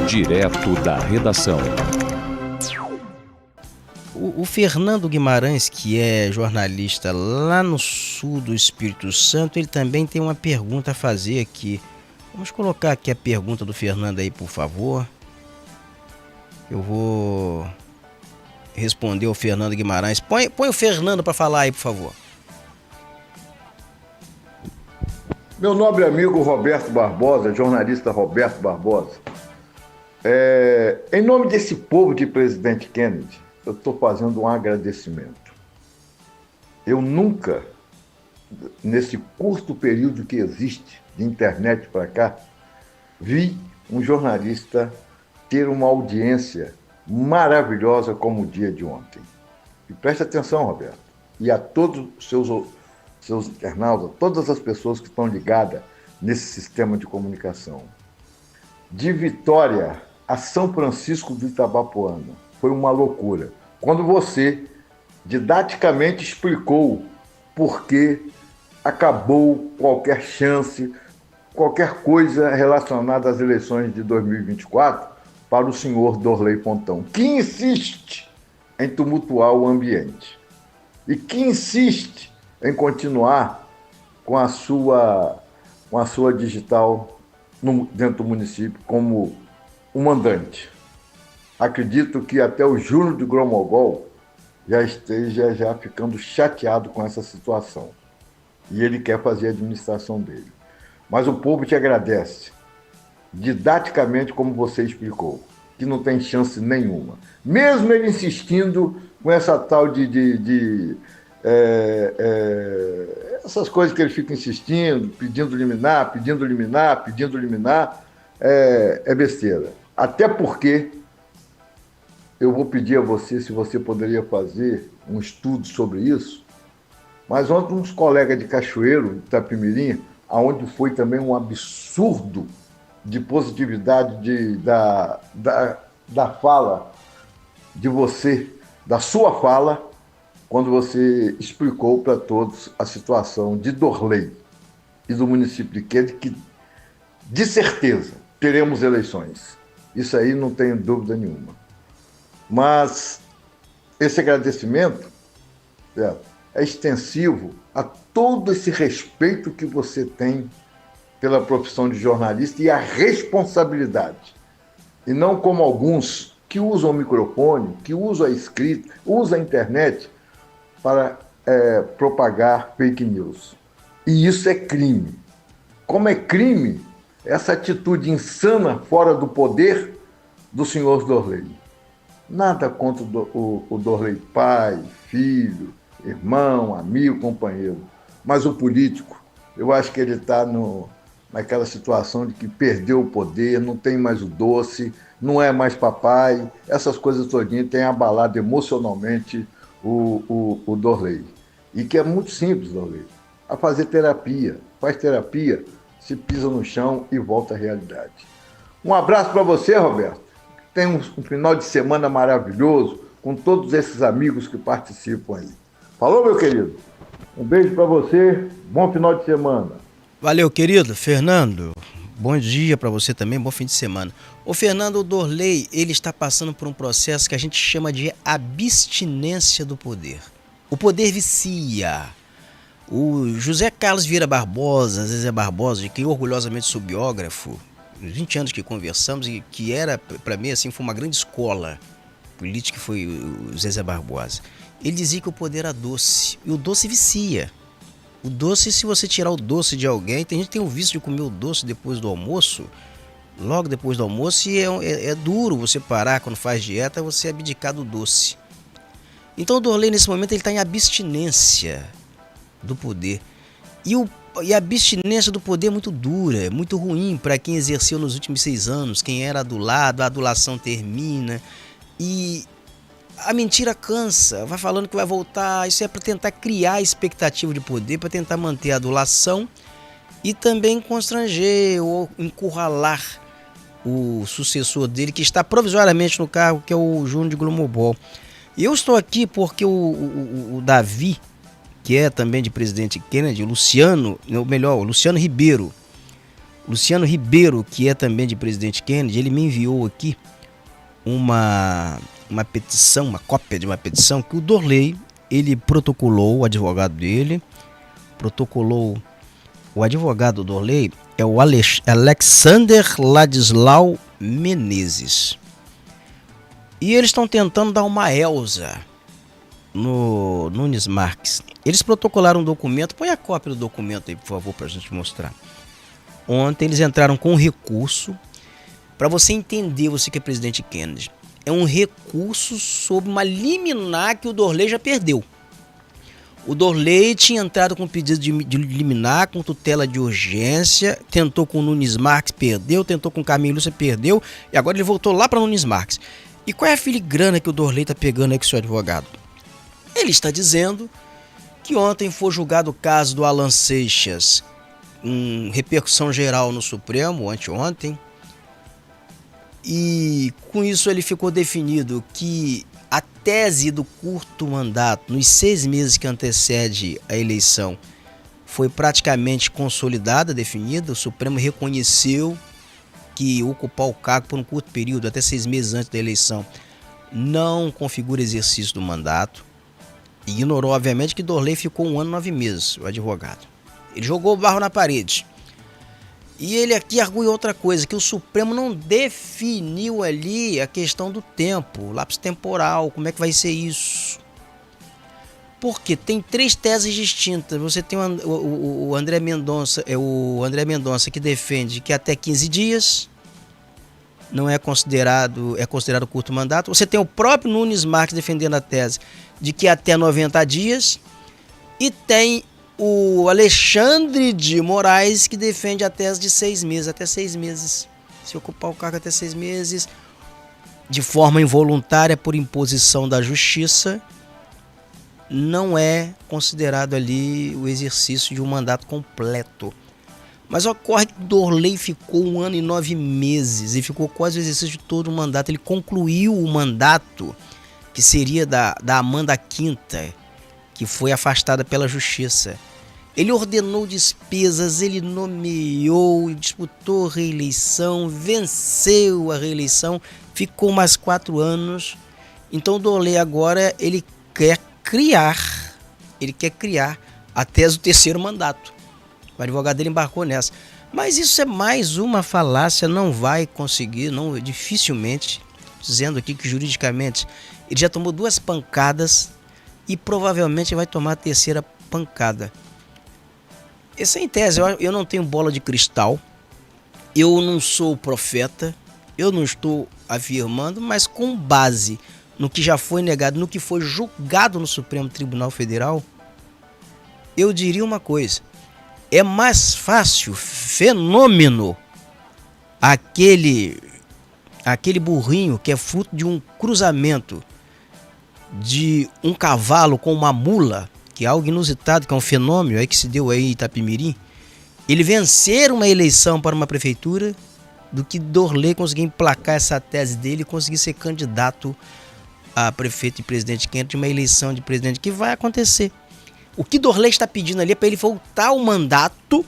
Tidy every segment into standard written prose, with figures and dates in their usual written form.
Direto da redação. O Fernando Guimarães, que é jornalista lá no sul do Espírito Santo, ele também tem uma pergunta a fazer aqui. Vamos colocar aqui a pergunta do Fernando aí, por favor. Eu vou responder o Fernando Guimarães. Põe o Fernando para falar aí, por favor. Meu nobre amigo Roberto Barbosa, jornalista Roberto Barbosa, em nome desse povo de Presidente Kennedy, eu estou fazendo um agradecimento. Eu nunca, nesse curto período que existe de internet para cá, vi um jornalista ter uma audiência maravilhosa como o dia de ontem. E preste atenção, Roberto, e a todos os seus internautas, todas as pessoas que estão ligadas nesse sistema de comunicação. De Vitória a São Francisco do Itabapoana, foi uma loucura. Quando você didaticamente explicou por que acabou qualquer chance, qualquer coisa relacionada às eleições de 2024 para o senhor Dorley Pontão, que insiste em tumultuar o ambiente e que insiste em continuar com a sua digital dentro do município como um mandante. Acredito que até o Júlio de Gromogol já esteja ficando chateado com essa situação. E ele quer fazer a administração dele. Mas o povo te agradece, didaticamente, como você explicou, que não tem chance nenhuma. Mesmo ele insistindo com essa tal essas coisas que ele fica insistindo, pedindo liminar, é besteira. Até porque eu vou pedir a você se você poderia fazer um estudo sobre isso, mas ontem uns colegas de Cachoeiro, de Itapemirim, onde foi também um absurdo de positividade da fala de você, da sua fala, quando você explicou para todos a situação de Dorley e do município de Kennedy, que, de certeza, teremos eleições. Isso aí não tenho dúvida nenhuma. Mas esse agradecimento é extensivo a todo esse respeito que você tem pela profissão de jornalista e a responsabilidade. E não como alguns que usam o microfone, que usam a escrita, usam a internet para propagar fake news. E isso é crime. Como é crime essa atitude insana fora do poder do senhor Dorley. Nada contra o Dorley pai, filho, irmão, amigo, companheiro. Mas o político, eu acho que ele está naquela situação de que perdeu o poder, não tem mais o doce, não é mais papai. Essas coisas todinhas têm abalado emocionalmente o Dorley. E que é muito simples, Dorley, a fazer terapia. Faz terapia, se pisa no chão e volta à realidade. Um abraço para você, Roberto. Tenha um final de semana maravilhoso com todos esses amigos que participam aí. Falou, meu querido? Um beijo para você, bom final de semana. Valeu, querido. Fernando, bom dia para você também, bom fim de semana. O Fernando Dorley, ele está passando por um processo que a gente chama de abstinência do poder. O poder vicia. O José Carlos Vieira Barbosa, Zezé Barbosa, de quem orgulhosamente sou biógrafo, 20 anos que conversamos e que era, para mim, assim, foi uma grande escola política, que foi o Zezé Barbosa. Ele dizia que o poder era doce, e o doce vicia. O doce, se você tirar o doce de alguém, tem gente que tem o vício de comer o doce depois do almoço, logo depois do almoço, e é duro você parar quando faz dieta, você abdicar do doce. Então o Dorley, nesse momento, ele está em abstinência do poder. E a abstinência do poder é muito dura, é muito ruim para quem exerceu nos últimos 6 anos, quem era adulado, a adulação termina. E a mentira cansa, vai falando que vai voltar. Isso é para tentar criar expectativa de poder, para tentar manter a adulação e também constranger ou encurralar o sucessor dele, que está provisoriamente no cargo, que é o Júnior de Gromogol. E eu estou aqui porque o Davi, que é também de Presidente Kennedy, o Luciano Ribeiro, Luciano Ribeiro, que é também de presidente Kennedy, ele me enviou aqui uma petição, uma cópia de uma petição que o Dorley, ele protocolou, o advogado dele, o advogado do Dorley é o Alexander Ladislau Menezes. E eles estão tentando dar uma Elza no Nunes Marques. Eles protocolaram um documento, põe a cópia do documento aí, por favor, para a gente mostrar. Ontem eles entraram com um recurso, para você entender, você que é presidente Kennedy, é um recurso sobre uma liminar que o Dorley já perdeu. O Dorley tinha entrado com pedido de liminar, com tutela de urgência, tentou com o Nunes Marques, perdeu, tentou com o Carmen Lúcia, perdeu, e agora ele voltou lá para o Nunes Marques. E qual é a filigrana que o Dorley está pegando aí com o seu advogado? Ele está dizendo que ontem foi julgado o caso do Alan Seixas, em repercussão geral no Supremo, anteontem, e com isso ele ficou definido que a tese do curto mandato, nos 6 meses que antecede a eleição, foi praticamente consolidada, definida. O Supremo reconheceu que ocupar o cargo por um curto período, até 6 meses antes da eleição, não configura exercício do mandato. E ignorou, obviamente, que Dorley ficou 1 ano e 9 meses, o advogado. Ele jogou o barro na parede. E ele aqui argui outra coisa, que o Supremo não definiu ali a questão do tempo, lapso temporal, como é que vai ser isso. Porque tem 3 teses distintas. Você tem o André Mendonça, que defende que até 15 dias não é considerado curto mandato. Você tem o próprio Nunes Marques defendendo a tese de que até 90 dias. E tem o Alexandre de Moraes, que defende a tese de 6 meses, até 6 meses. Se ocupar o cargo até 6 meses, de forma involuntária, por imposição da justiça, não é considerado ali o exercício de um mandato completo. Mas ocorre que Dorley ficou 1 ano e 9 meses, e ficou quase o exercício de todo o mandato. Ele concluiu o mandato, que seria da Amanda Quinta, que foi afastada pela justiça. Ele ordenou despesas, ele nomeou, disputou reeleição, venceu a reeleição, ficou mais 4 anos. Então o Dorley agora ele quer criar a tese do 3º mandato. O advogado dele embarcou nessa. Mas isso é mais uma falácia, não vai conseguir, não, dificilmente, dizendo aqui que juridicamente ele já tomou 2 pancadas e provavelmente vai tomar a 3ª pancada. Essa é em tese, eu não tenho bola de cristal, eu não sou profeta, eu não estou afirmando, mas com base no que já foi negado, no que foi julgado no Supremo Tribunal Federal, eu diria uma coisa: é mais fácil, fenômeno, aquele burrinho que é fruto de um cruzamento de um cavalo com uma mula, que é algo inusitado, que é um fenômeno aí que se deu aí em Itapemirim, ele vencer uma eleição para uma prefeitura, do que Dorley conseguir emplacar essa tese dele e conseguir ser candidato a prefeito e presidente Kennedy de uma eleição de presidente que vai acontecer. O que Dorley está pedindo ali é para ele voltar ao mandato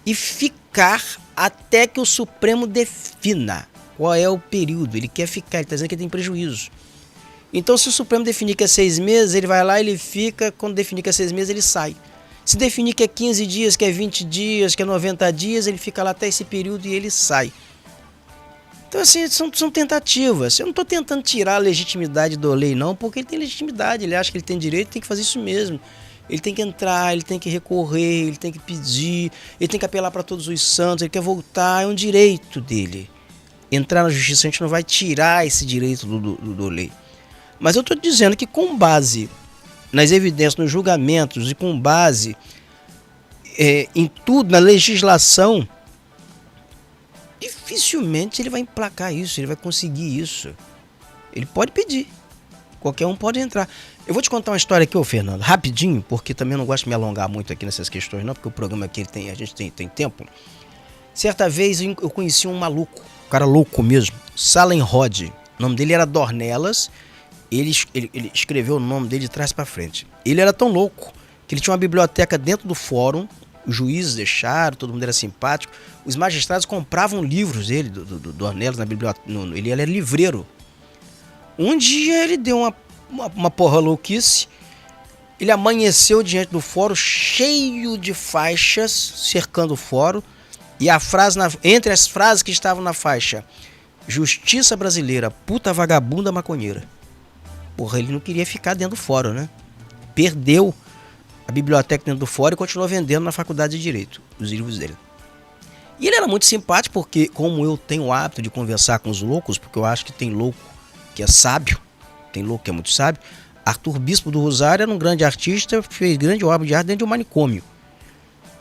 e ficar até que o Supremo defina qual é o período. Ele quer ficar, ele está dizendo que ele tem prejuízo. Então, se o Supremo definir que é 6 meses, ele vai lá, ele fica, quando definir que é 6 meses, ele sai. Se definir que é 15 dias, que é 20 dias, que é 90 dias, ele fica lá até esse período e ele sai. Então, assim, são tentativas. Eu não estou tentando tirar a legitimidade do Dorley, não, porque ele tem legitimidade, ele acha que ele tem direito, tem que fazer isso mesmo. Ele tem que entrar, ele tem que recorrer, ele tem que pedir, ele tem que apelar para todos os santos, ele quer voltar, é um direito dele. Entrar na justiça, a gente não vai tirar esse direito do Dorley. Mas eu estou dizendo que com base nas evidências, nos julgamentos e com base em tudo, na legislação, dificilmente ele vai emplacar isso, ele vai conseguir isso. Ele pode pedir, qualquer um pode entrar. Eu vou te contar uma história aqui, ô Fernando, rapidinho, porque também eu não gosto de me alongar muito aqui nessas questões não, porque o programa aqui a gente tem tempo. Certa vez eu conheci um maluco, um cara louco mesmo, Salem Rod, o nome dele era Dornelas. Ele escreveu o nome dele de trás para frente. Ele era tão louco que ele tinha uma biblioteca dentro do fórum os juízes deixaram, todo mundo era simpático. Os magistrados compravam livros dele, do Dornelis, na biblioteca. Ele era livreiro. Um dia ele deu uma porra louquice. Ele amanheceu diante do fórum cheio de faixas cercando o fórum. E a frase, entre as frases que estavam na faixa: Justiça brasileira, puta vagabunda maconheira. Porra, ele não queria ficar dentro do fórum, né? Perdeu a biblioteca dentro do fórum e continuou vendendo na faculdade de Direito os livros dele. E ele era muito simpático porque, como eu tenho o hábito de conversar com os loucos, porque eu acho que tem louco que é sábio, tem louco que é muito sábio. Arthur Bispo do Rosário era um grande artista, fez grande obra de arte dentro de um manicômio.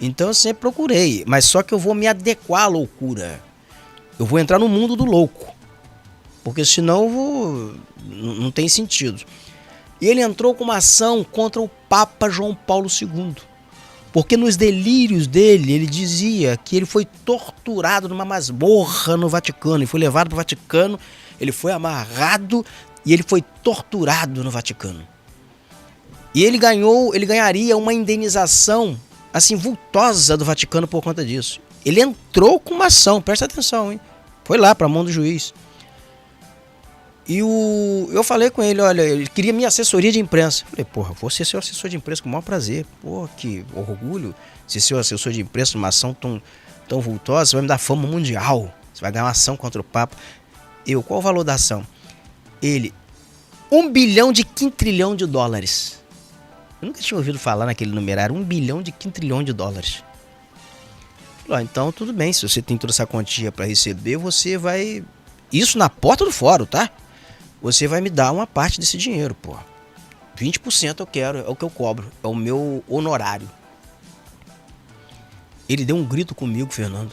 Então eu sempre procurei, mas só que eu vou me adequar à loucura. Eu vou entrar no mundo do louco, porque senão não tem sentido. E ele entrou com uma ação contra o Papa João Paulo II, porque nos delírios dele ele dizia que ele foi torturado numa masmorra no Vaticano, ele foi levado para o Vaticano, ele foi amarrado e ele foi torturado no Vaticano. E ele ganharia uma indenização assim vultosa do Vaticano por conta disso. Ele entrou com uma ação, presta atenção, hein? Foi lá para a mão do juiz. E eu falei com ele, olha, ele queria minha assessoria de imprensa. Eu falei, porra, vou ser seu assessor de imprensa com o maior prazer. Pô, que orgulho ser seu assessor de imprensa numa ação tão vultosa. Você vai me dar fama mundial. Você vai ganhar uma ação contra o Papa. Qual o valor da ação? Ele, 1 bilhão de quintrilhão de dólares. Eu nunca tinha ouvido falar naquele numerário, 1 bilhão de quintrilhão de dólares. Falei, então tudo bem, se você tem toda essa quantia para receber, você vai... Isso na porta do fórum, tá? Você vai me dar uma parte desse dinheiro, pô. 20% eu quero, é o que eu cobro, é o meu honorário. Ele deu um grito comigo, Fernando.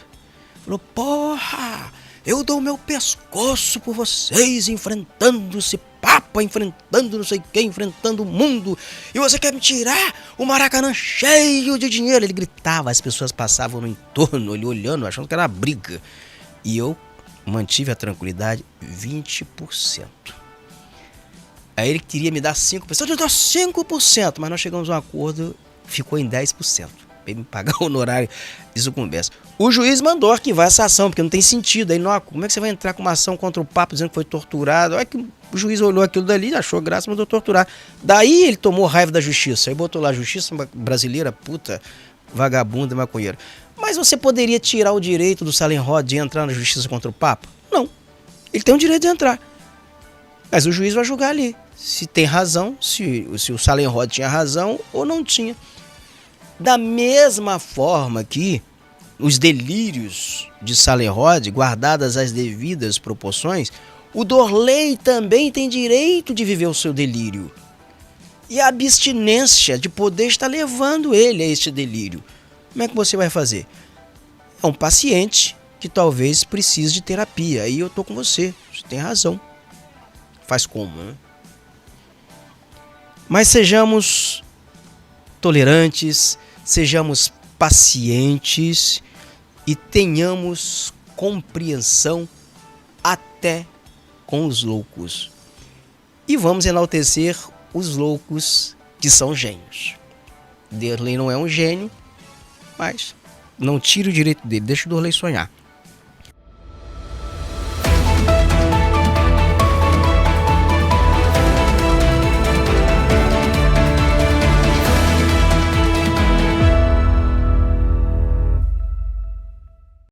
Falou, porra, eu dou o meu pescoço por vocês, enfrentando esse Papa, enfrentando não sei quem, enfrentando o mundo. E você quer me tirar o Maracanã cheio de dinheiro? Ele gritava, as pessoas passavam no entorno, ele olhando, achando que era uma briga. E eu mantive a tranquilidade, 20%. Aí ele queria me dar 5%, eu dou 5%, mas nós chegamos a um acordo, ficou em 10%. Pra ele me pagar o honorário, isso conversa. O juiz mandou arquivar essa ação, porque não tem sentido. Aí, não, como é que você vai entrar com uma ação contra o Papa dizendo que foi torturado? Aí que o juiz olhou aquilo dali, achou graça, mandou torturar. Daí ele tomou raiva da justiça, aí botou lá, justiça brasileira, puta, vagabunda, maconheira. Mas você poderia tirar o direito do Salenrod de entrar na justiça contra o Papa? Não. Ele tem o direito de entrar. Mas o juiz vai julgar ali se tem razão, se o Salenrod tinha razão ou não tinha. Da mesma forma que os delírios de Salenrod, guardadas as devidas proporções, o Dorley também tem direito de viver o seu delírio. E a abstinência de poder está levando ele a este delírio. Como é que você vai fazer? É um paciente que talvez precise de terapia. Aí eu tô com você. Você tem razão. Faz como, né? Mas sejamos tolerantes, sejamos pacientes e tenhamos compreensão até com os loucos. E vamos enaltecer os loucos que são gênios. Dorley não é um gênio, mas não tire o direito dele, deixa o Dorley sonhar.